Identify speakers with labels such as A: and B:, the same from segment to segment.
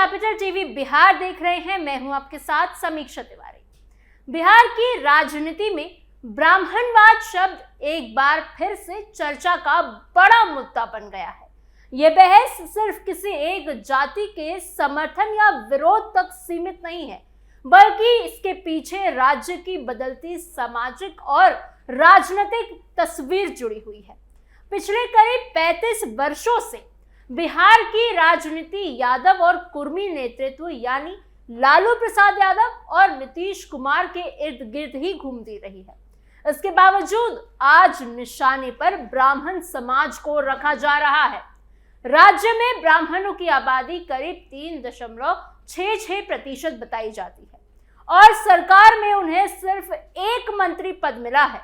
A: Capital TV Bihar देख रहे हैं। मैं हूं आपके साथ समीक्षा तिवारी। बिहार की राजनीति में ब्राह्मणवाद शब्द एक बार फिर से चर्चा का बड़ा मुद्दा बन गया है। ये बहस सिर्फ किसी एक जाति के समर्थन या विरोध तक सीमित नहीं है, बल्कि इसके पीछे राज्य की बदलती सामाजिक और राजनीतिक तस्वीर जुड़ी हुई है। पिछले करीब 35 वर्षों से बिहार की राजनीति यादव और कुर्मी नेतृत्व यानी लालू प्रसाद यादव और नीतीश कुमार के इर्द गिर्द ही घूमती रही है। इसके बावजूद आज निशाने पर ब्राह्मण समाज को रखा जा रहा है। राज्य में ब्राह्मणों की आबादी करीब 3.66% बताई जाती है और सरकार में उन्हें सिर्फ एक मंत्री पद मिला है।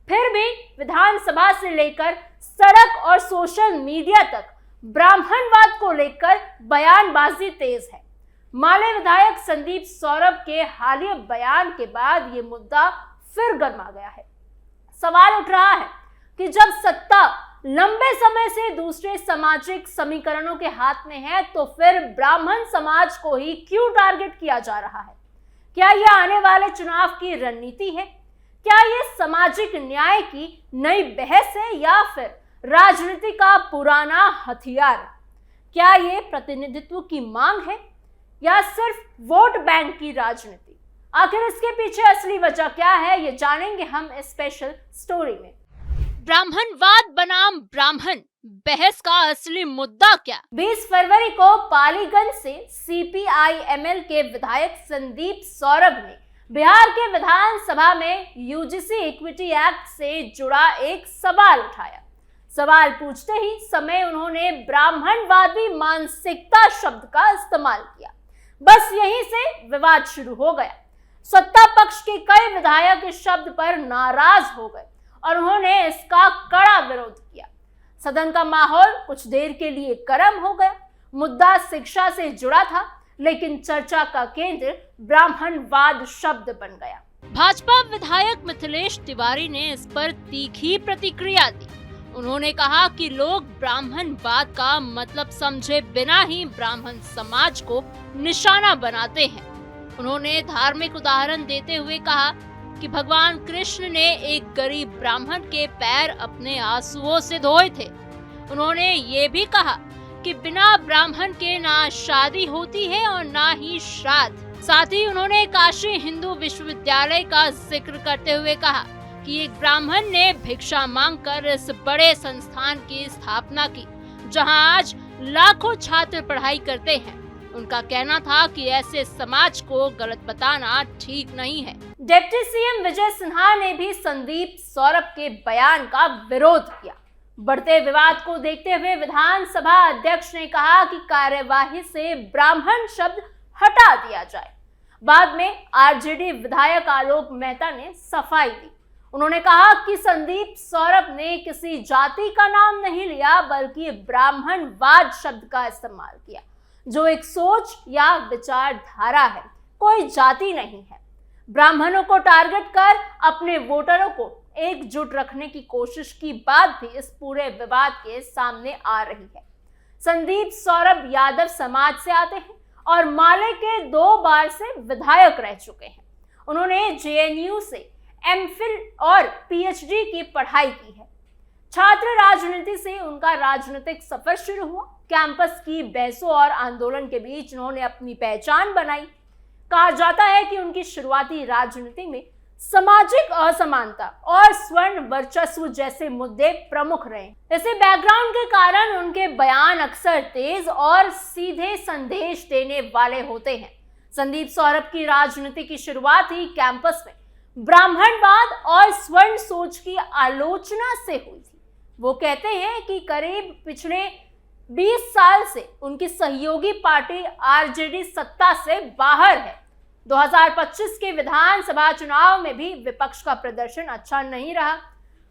A: फिर भी विधानसभा से लेकर सड़क और सोशल मीडिया तक ब्राह्मणवाद को लेकर बयानबाजी तेज है। माले विधायक संदीप सौरभ के हालिया बयान के बाद ये मुद्दा फिर गर्मा गया है। सवाल उठ रहा है कि जब सत्ता लंबे समय से दूसरे सामाजिक समीकरणों के हाथ में है, तो फिर ब्राह्मण समाज को ही क्यों टारगेट किया जा रहा है? क्या यह आने वाले चुनाव की रणनीति है? क्या यह सामाजिक न्याय की नई बहस है या फिर राजनीति का पुराना हथियार? क्या ये प्रतिनिधित्व की मांग है या सिर्फ वोट बैंक की राजनीति? आखिर इसके पीछे असली वजह क्या है, ये जानेंगे हम इस स्पेशल स्टोरी में। ब्राह्मणवाद बनाम ब्राह्मण बहस का असली मुद्दा क्या? 20 फरवरी को पालीगंज से CPI-ML के विधायक संदीप सौरभ ने बिहार के विधानसभा में यूजीसी इक्विटी एक्ट से जुड़ा एक सवाल उठाया। सवाल पूछते ही समय उन्होंने ब्राह्मणवादी मानसिकता शब्द का इस्तेमाल किया। बस यहीं से विवाद शुरू हो गया। सत्ता पक्ष के कई विधायक इस शब्द पर नाराज हो गए और उन्होंने इसका कड़ा विरोध किया। सदन का माहौल कुछ देर के लिए गर्म हो गया। मुद्दा शिक्षा से जुड़ा था, लेकिन चर्चा का केंद्र ब्राह्मणवाद शब्द बन गया। भाजपा विधायक मिथिलेश तिवारी ने इस पर तीखी प्रतिक्रिया दी। उन्होंने कहा कि लोग ब्राह्मणवाद का मतलब समझे बिना ही ब्राह्मण समाज को निशाना बनाते हैं। उन्होंने धार्मिक उदाहरण देते हुए कहा कि भगवान कृष्ण ने एक गरीब ब्राह्मण के पैर अपने आंसुओं से धोए थे। उन्होंने ये भी कहा कि बिना ब्राह्मण के ना शादी होती है और ना ही श्राद्ध। साथ ही उन्होंने काशी हिंदू विश्वविद्यालय का जिक्र करते हुए कहा कि एक ब्राह्मण ने भिक्षा मांगकर इस बड़े संस्थान की स्थापना की, जहां आज लाखों छात्र पढ़ाई करते हैं। उनका कहना था कि ऐसे समाज को गलत बताना ठीक नहीं है। डिप्टी सीएम विजय सिन्हा ने भी संदीप सौरभ के बयान का विरोध किया। बढ़ते विवाद को देखते हुए विधानसभा अध्यक्ष ने कहा कि कार्यवाही से ब्राह्मण शब्द हटा दिया जाए। बाद में आरजेडी विधायक आलोक मेहता ने सफाई दी। उन्होंने कहा कि संदीप सौरभ ने किसी जाति का नाम नहीं लिया, बल्कि ब्राह्मणवाद शब्द का इस्तेमाल किया, जो एक सोच या विचारधारा है, कोई जाति नहीं है। ब्राह्मणों को टारगेट कर अपने वोटरों को एकजुट रखने की कोशिश की बात भी इस पूरे विवाद के सामने आ रही है। संदीप सौरभ यादव समाज से आते हैं और माले के 2 बार से विधायक रह चुके हैं। उन्होंने JNU से MPhil और PhD की पढ़ाई की है। छात्र राजनीति से उनका राजनीतिक सफर शुरू हुआ। कैंपस की बहसों और आंदोलन के बीच उन्होंने अपनी पहचान बनाई। कहा जाता है कि उनकी शुरुआती राजनीति में सामाजिक असमानता और स्वर्ण वर्चस्व जैसे मुद्दे प्रमुख रहे। इसी बैकग्राउंड के कारण उनके बयान अक्सर तेज और सीधे संदेश देने वाले होते हैं। संदीप सौरभ की राजनीति की शुरुआत ही कैंपस में ब्राह्मणवाद और स्वर्ण सोच की आलोचना से हुई थी। वो कहते हैं कि करीब पिछले 20 साल से उनकी सहयोगी पार्टी आरजेडी सत्ता से बाहर है। 2025 के विधानसभा चुनाव में भी विपक्ष का प्रदर्शन अच्छा नहीं रहा।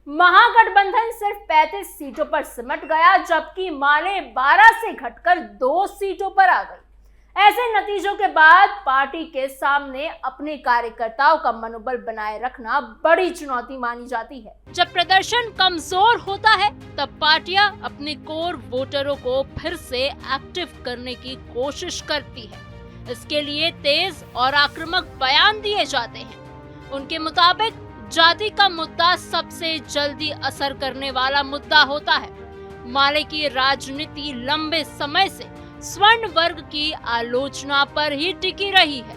A: महागठबंधन सिर्फ 35 सीटों पर सिमट गया, जबकि माले 12 से घटकर 2 सीटों पर आ गई। ऐसे नतीजों के बाद पार्टी के सामने अपने कार्यकर्ताओं का मनोबल बनाए रखना बड़ी चुनौती मानी जाती है। जब प्रदर्शन कमजोर होता है तब पार्टियां अपने कोर वोटरों को फिर से एक्टिव करने की कोशिश करती है। इसके लिए तेज और आक्रामक बयान दिए जाते हैं। उनके मुताबिक जाति का मुद्दा सबसे जल्दी असर करने वाला मुद्दा होता है। माले की राजनीति लंबे समय से स्वर्ण वर्ग की आलोचना पर ही टिकी रही है।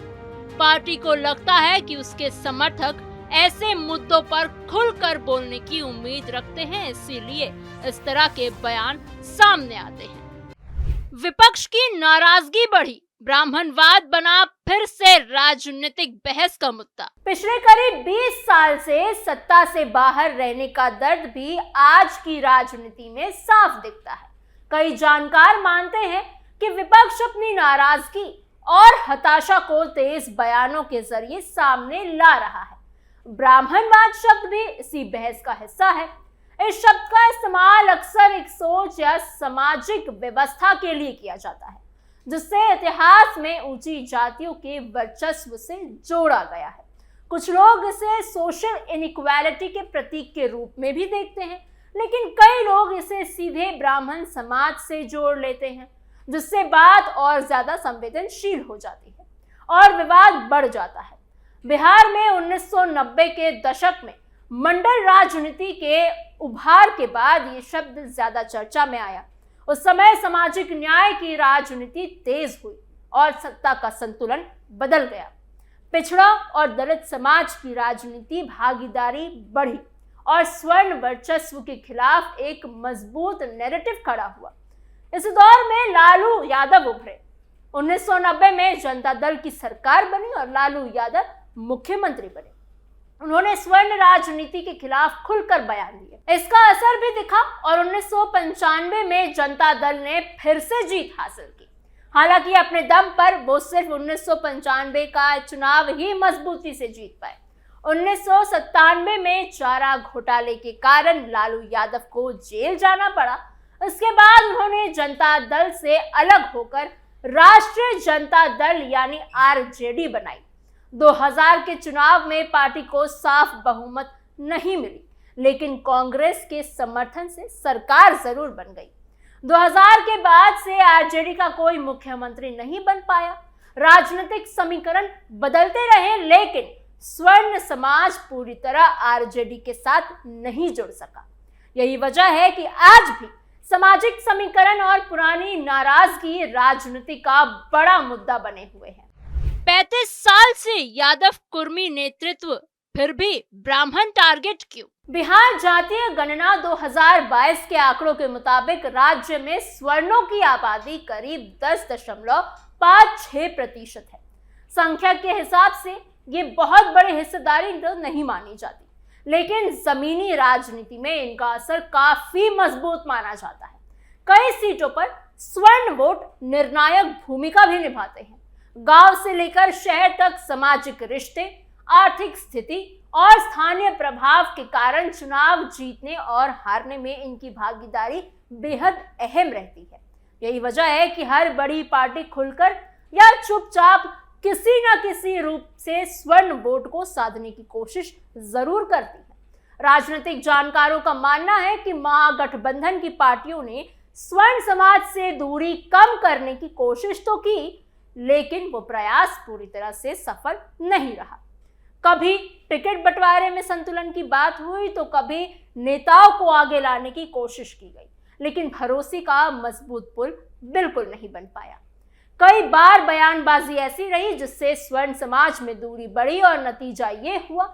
A: पार्टी को लगता है कि उसके समर्थक ऐसे मुद्दों पर खुलकर बोलने की उम्मीद रखते हैं, इसीलिए इस तरह के बयान सामने आते हैं। विपक्ष की नाराजगी बढ़ी, ब्राह्मणवाद बना फिर से राजनीतिक बहस का मुद्दा। पिछले करीब 20 साल से सत्ता से बाहर रहने का दर्द भी आज की राजनीति में साफ दिखता है। कई जानकार मानते हैं कि विपक्ष अपनी नाराजगी और हताशा को तेज बयानों के जरिए सामने ला रहा है। ब्राह्मणवाद शब्द भी इसी बहस का हिस्सा है। इस शब्द का इस्तेमाल अक्सर एक सोच या सामाजिक व्यवस्था के लिए किया जाता है, जिससे इतिहास में ऊंची जातियों के वर्चस्व से जोड़ा गया है। कुछ लोग इसे सोशल इनइक्वालिटी के प्रतीक के रूप में भी देखते हैं, लेकिन कई लोग इसे सीधे ब्राह्मण समाज से जोड़ लेते हैं, जिससे बात और ज्यादा संवेदनशील हो जाती है और विवाद बढ़ जाता है। बिहार में 1990 के दशक में मंडल राजनीति के उभार के बाद ये शब्द ज्यादा चर्चा में आया। उस समय सामाजिक न्याय की राजनीति तेज हुई और सत्ता का संतुलन बदल गया। पिछड़ा और दलित समाज की राजनीति भागीदारी बढ़ी और स्वर्ण वर्चस्व के खिलाफ एक मजबूत नैरेटिव खड़ा हुआ। इस दौर में लालू यादव उभरे। 1990 में जनता दल की सरकार बनी और लालू यादव मुख्यमंत्री बने। उन्होंने स्वर्ण राजनीति के खिलाफ खुलकर बयान दिए। इसका असर भी दिखा और 1995 में जनता दल ने फिर से जीत हासिल की। हालांकि अपने दम पर वो सिर्फ 1995 का चुनाव ही मजबूती से जीत पाए। 1997 में चारा घोटाले के कारण लालू यादव को जेल जाना पड़ा। इसके बाद उन्होंने जनता दल से अलग होकर राष्ट्रीय जनता दल यानी आरजेडी बनाई। 2000 के चुनाव में पार्टी को साफ बहुमत नहीं मिली, लेकिन कांग्रेस के समर्थन से सरकार जरूर बन गई। 2000 के बाद से आरजेडी का कोई मुख्यमंत्री नहीं बन पाया। राजनीतिक समीकरण बदलते रहे, लेकिन स्वर्ण समाज पूरी तरह आरजेडी के साथ नहीं जुड़ सका। यही वजह है कि आज भी सामाजिक समीकरण और पुरानी नाराजगी राजनीति का बड़ा मुद्दा बने हुए हैं। 35 साल से यादव कुर्मी नेतृत्व, फिर भी ब्राह्मण टारगेट क्यों? बिहार जातीय गणना 2022 के आंकड़ों के मुताबिक राज्य में स्वर्णों की आबादी करीब 10.56% है। संख्या के हिसाब से ये बहुत बड़ी हिस्सेदारी नहीं मानी जाती, लेकिन जमीनी राजनीति में इनका असर काफी मजबूत माना जाता है। कई सीटों पर स्वर्ण वोट निर्णायक भूमिका भी निभाते हैं। गांव से लेकर शहर तक सामाजिक रिश्ते, आर्थिक स्थिति और स्थानीय प्रभाव के कारण चुनाव जीतने और हारने में इनकी भागीदारी बेहद अहम रहती है। यही वजह है कि हर बड़ी पार्टी खुलकर या चुपचाप किसी न किसी रूप से स्वर्ण वोट को साधने की कोशिश जरूर करती है। राजनीतिक जानकारों का मानना है कि महागठबंधन की पार्टियों ने स्वर्ण समाज से दूरी कम करने की कोशिश तो की, लेकिन वो प्रयास पूरी तरह से सफल नहीं रहा। कभी टिकट बंटवारे में संतुलन की बात हुई तो कभी नेताओं को आगे लाने की कोशिश की गई, लेकिन भरोसे का मजबूत पुल बिल्कुल नहीं बन पाया। कई बार बयानबाजी ऐसी रही जिससे स्वर्ण समाज में दूरी बढ़ी और नतीजा ये हुआ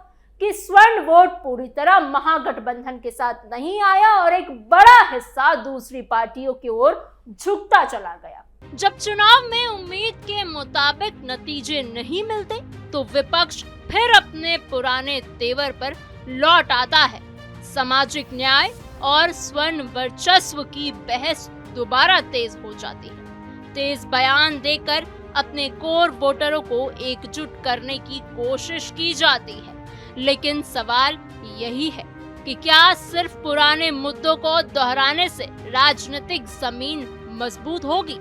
A: कि स्वर्ण वोट पूरी तरह महागठबंधन के साथ नहीं आया और एक बड़ा हिस्सा दूसरी पार्टियों की ओर झुकता चला गया। जब चुनाव में उम्मीद के मुताबिक नतीजे नहीं मिलते तो विपक्ष फिर अपने पुराने तेवर पर लौट आता है। सामाजिक न्याय और स्वर्ण वर्चस्व की बहस दोबारा तेज हो जाती है। तेज बयान देकर अपने कोर वोटरों को एकजुट करने की कोशिश की जाती है, लेकिन सवाल यही है कि क्या सिर्फ पुराने मुद्दों को दोहराने से राजनीतिक जमीन मजबूत होगी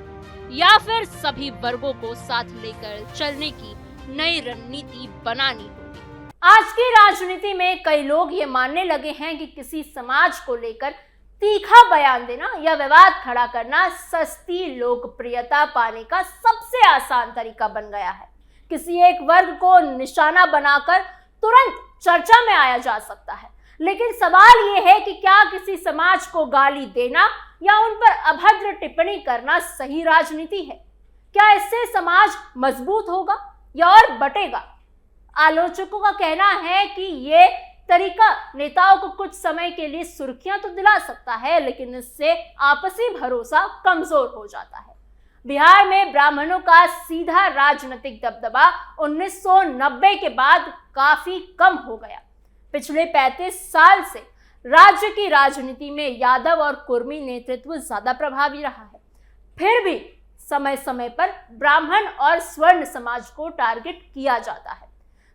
A: या फिर सभी वर्गों को साथ लेकर चलने की नई रणनीति बनानी होगी। आज की राजनीति में कई लोग ये मानने लगे हैं कि किसी समाज को लेकर तीखा बयान देना या विवाद खड़ा करना सस्ती लोकप्रियता पाने का सबसे आसान तरीका बन गया है। किसी एक वर्ग को निशाना बनाकर तुरंत चर्चा में आया जा सकता है, लेकिन सवाल ये है कि क्या किसी समाज को गाली देना या उन पर अभद्र टिप्पणी करना सही राजनीति है? क्या इससे समाज मजबूत होगा या और बटेगा? आलोचकों का कहना है कि ये तरीका नेताओं को कुछ समय के लिए सुर्खियां तो दिला सकता है, लेकिन इससे आपसी भरोसा कमजोर हो जाता है। बिहार में ब्राह्मणों का सीधा राजनीतिक दबदबा 1990 के बाद काफी कम हो गया। पिछले 35 साल से राज्य की राजनीति में यादव और कुर्मी नेतृत्व ज्यादा प्रभावी रहा है। फिर भी समय समय पर ब्राह्मण और स्वर्ण समाज को टारगेट किया जाता है,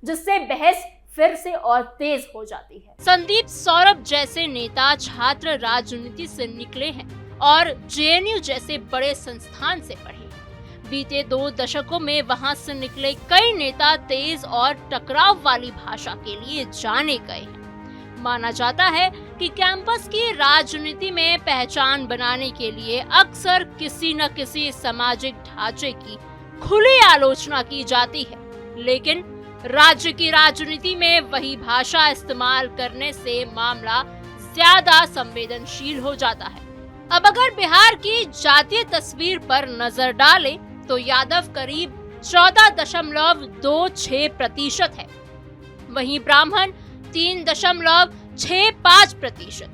A: जिससे बहस फिर से और तेज हो जाती है। संदीप सौरभ जैसे नेता छात्र राजनीति से निकले हैं और जेएनयू जैसे बड़े संस्थान से पढ़े। बीते 2 दशकों में वहां से निकले कई नेता तेज और टकराव वाली भाषा के लिए जाने गए हैं। माना जाता है कि कैंपस की राजनीति में पहचान बनाने के लिए अक्सर किसी न किसी सामाजिक ढांचे की खुली आलोचना की जाती है, लेकिन राज्य की राजनीति में वही भाषा इस्तेमाल करने से मामला ज्यादा संवेदनशील हो जाता है। अब अगर बिहार की जातीय तस्वीर पर नजर डालें तो यादव करीब 14.26% है, वहीं ब्राह्मण 3.65%,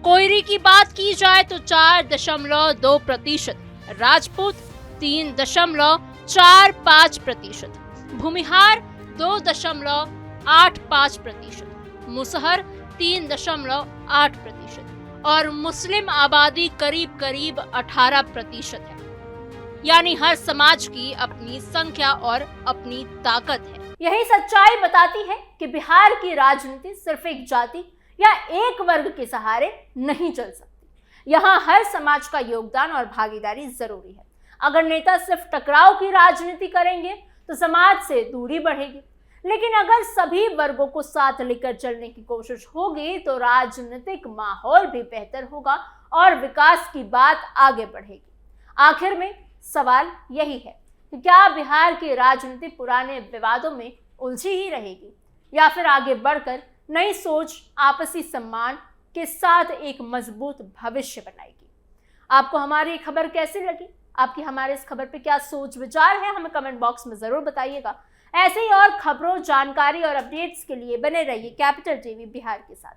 A: कोयरी की बात की जाए तो 4.2%, राजपूत 3.45%, भूमिहार 2.85%, मुसहर 3.8% और मुस्लिम आबादी करीब 18% है। यानी हर समाज की अपनी संख्या और अपनी ताकत है। यही सच्चाई बताती है कि बिहार की राजनीति सिर्फ एक जाति या एक वर्ग के सहारे नहीं चल सकती। यहाँ हर समाज का योगदान और भागीदारी जरूरी है। अगर नेता सिर्फ टकराव की राजनीति करेंगे तो समाज से दूरी बढ़ेगी, लेकिन अगर सभी वर्गों को साथ लेकर चलने की कोशिश होगी तो राजनीतिक माहौल भी बेहतर होगा और विकास की बात आगे बढ़ेगी। आखिर में सवाल यही है कि क्या बिहार की राजनीति पुराने विवादों में उलझी ही रहेगी या फिर आगे बढ़कर नई सोच, आपसी सम्मान के साथ एक मजबूत भविष्य बनाएगी? आपको हमारी खबर कैसी लगी? आपकी हमारे इस खबर पे क्या सोच विचार है, हमें कमेंट बॉक्स में जरूर बताइएगा। ऐसे ही और खबरों, जानकारी और अपडेट्स के लिए बने रहिए कैपिटल टीवी बिहार के साथ।